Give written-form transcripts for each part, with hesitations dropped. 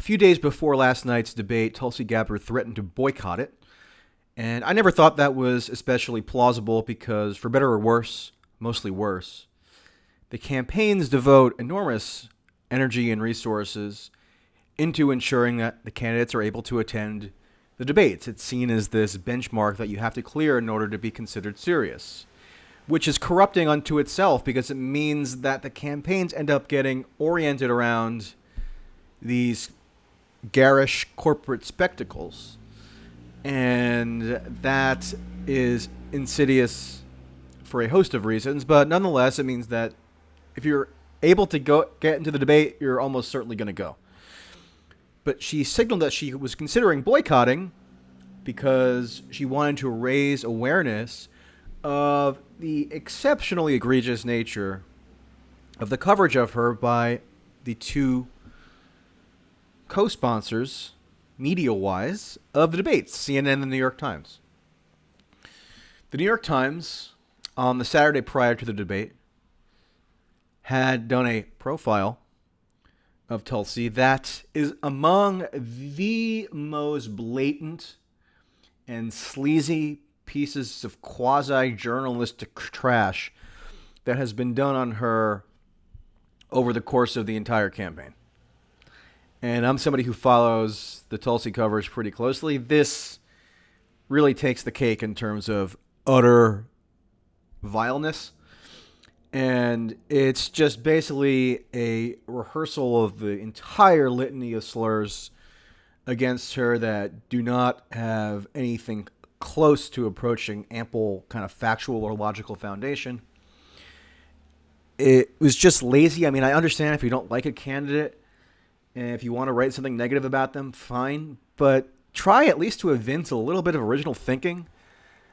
few days before last night's debate, Tulsi Gabbard threatened to boycott it. And I never thought that was especially plausible because, for better or worse, mostly worse, the campaigns devote enormous energy and resources into ensuring that the candidates are able to attend the debates. It's seen as this benchmark that you have to clear in order to be considered serious, which is corrupting unto itself because it means that the campaigns end up getting oriented around these garish corporate spectacles. And that is insidious for a host of reasons, but nonetheless, it means that if you're able to get into the debate, you're almost certainly going to go. But she signaled that she was considering boycotting because she wanted to raise awareness of the exceptionally egregious nature of the coverage of her by the two co-sponsors, media-wise, of the debates, CNN and the New York Times. The New York Times, on the Saturday prior to the debate, had done a profile of Tulsi that is among the most blatant and sleazy pieces of quasi-journalistic trash that has been done on her over the course of the entire campaign. And I'm somebody who follows the Tulsi coverage pretty closely. This really takes the cake in terms of utter vileness. And it's just basically a rehearsal of the entire litany of slurs against her that do not have anything close to approaching ample kind of factual or logical foundation. It was just lazy. I mean, I understand if you don't like a candidate and if you want to write something negative about them, fine. But try at least to evince a little bit of original thinking,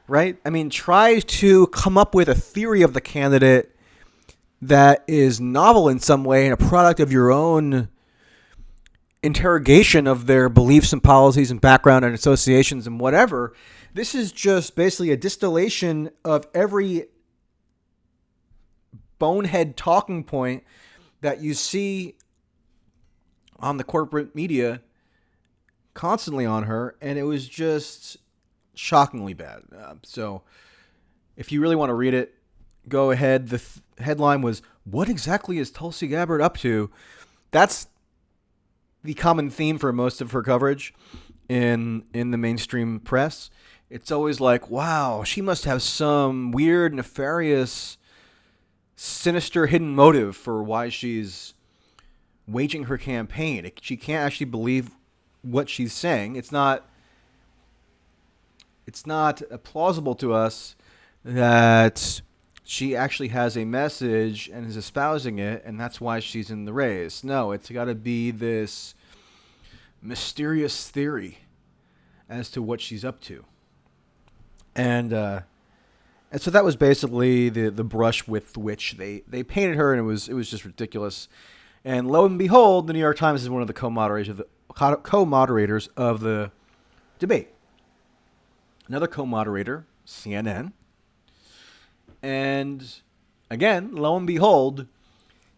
right? I mean, try to come up with a theory of the candidate that is novel in some way and a product of your own interrogation of their beliefs and policies and background and associations and whatever. This is just basically a distillation of every bonehead talking point that you see on the corporate media constantly on her, and it was just shockingly bad. So if you really want to read it, go ahead. The headline was, "What exactly is Tulsi Gabbard up to?" That's the common theme for most of her coverage in the mainstream press. It's always like, wow, she must have some weird, nefarious, sinister hidden motive for why she's waging her campaign. She can't actually believe what she's saying. It's not plausible to us that she actually has a message and is espousing it, and that's why she's in the race. No, it's got to be this mysterious theory as to what she's up to. And so that was basically the brush with which they painted her, and it was just ridiculous. And lo and behold, the New York Times is one of the co-moderators of the debate. Another co-moderator, CNN. And again, lo and behold,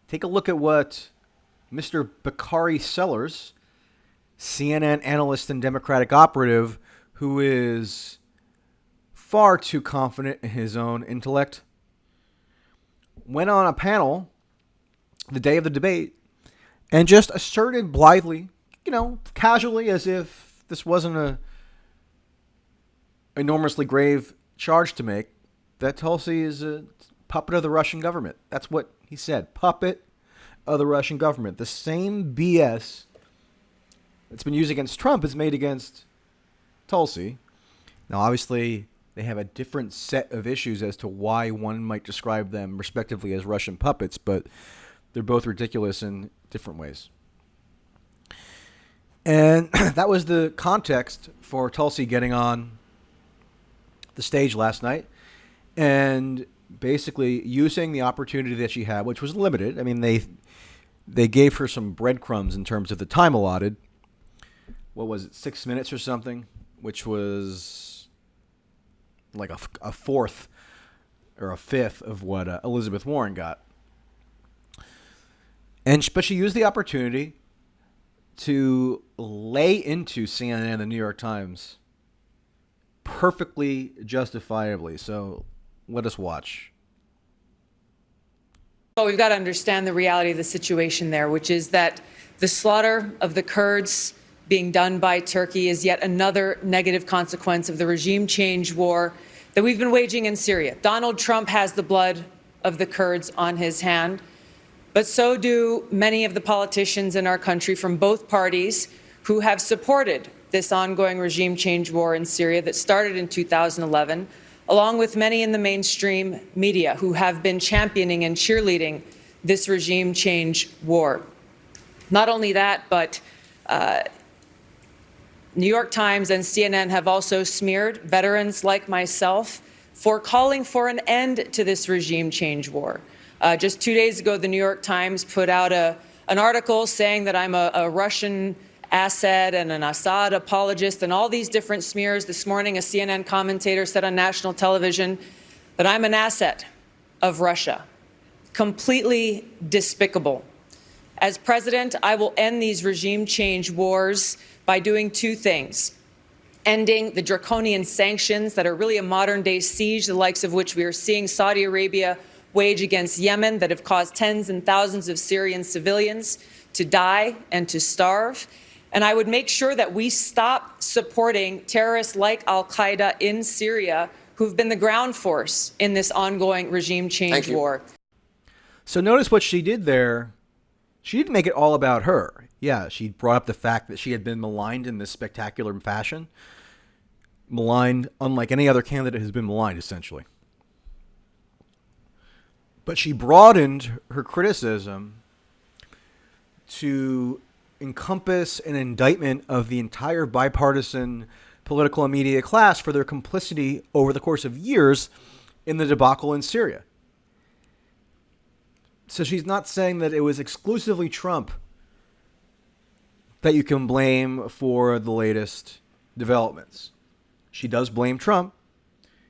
take a look at what Mr. Bakari Sellers, CNN analyst and Democratic operative, who is far too confident in his own intellect, went on a panel the day of the debate and just asserted blithely, casually, as if this wasn't a enormously grave charge to make, that Tulsi is a puppet of the Russian government. That's what he said. Puppet of the Russian government. The same BS that's been used against Trump is made against Tulsi. Now, obviously, they have a different set of issues as to why one might describe them respectively as Russian puppets, but they're both ridiculous in different ways. And that was the context for Tulsi getting on the stage last night and basically using the opportunity that she had, which was limited. I mean, they gave her some breadcrumbs in terms of the time allotted. What was it, 6 minutes or something, which was like a fourth or a fifth of what Elizabeth Warren got. But she used the opportunity to lay into CNN and the New York Times perfectly justifiably. So let us watch. Well, we've got to understand the reality of the situation there, which is that the slaughter of the Kurds being done by Turkey is yet another negative consequence of the regime change war that we've been waging in Syria. Donald Trump has the blood of the Kurds on his hand, but so do many of the politicians in our country from both parties who have supported this ongoing regime change war in Syria that started in 2011, along with many in the mainstream media who have been championing and cheerleading this regime change war. Not only that, but New York Times and CNN have also smeared veterans like myself for calling for an end to this regime change war. Just 2 days ago, the New York Times put out an article saying that I'm a Russian asset and an Assad apologist and all these different smears. This morning, a CNN commentator said on national television that I'm an asset of Russia. Completely despicable. As president, I will end these regime change wars by doing two things: ending the draconian sanctions that are really a modern-day siege, the likes of which we are seeing Saudi Arabia wage against Yemen, that have caused tens and thousands of Syrian civilians to die and to starve. And I would make sure that we stop supporting terrorists like al-Qaeda in Syria, who've been the ground force in this ongoing regime change war. So notice what she did there. She didn't make it all about her. Yeah, she brought up the fact that she had been maligned in this spectacular fashion. Maligned unlike any other candidate has been maligned, essentially. But she broadened her criticism to encompass an indictment of the entire bipartisan political and media class for their complicity over the course of years in the debacle in Syria. So she's not saying that it was exclusively Trump that you can blame for the latest developments. She does blame Trump.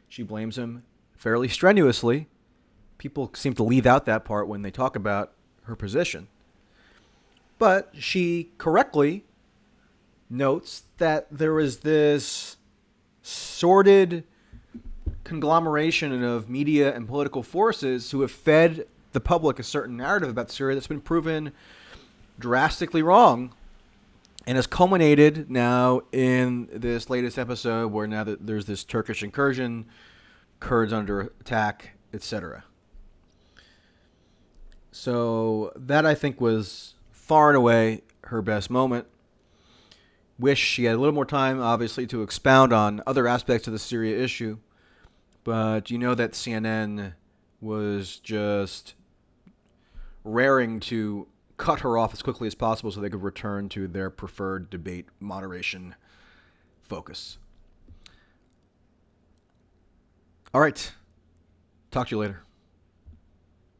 She blames him fairly strenuously. People seem to leave out that part when they talk about her position. But she correctly notes that there was this sordid conglomeration of media and political forces who have fed the public a certain narrative about Syria that's been proven drastically wrong and has culminated now in this latest episode where now that there's this Turkish incursion, Kurds under attack, etc. So that, I think, was far and away her best moment. Wish she had a little more time, obviously, to expound on other aspects of the Syria issue. But you know that CNN was just raring to cut her off as quickly as possible so they could return to their preferred debate moderation focus. All right. Talk to you later.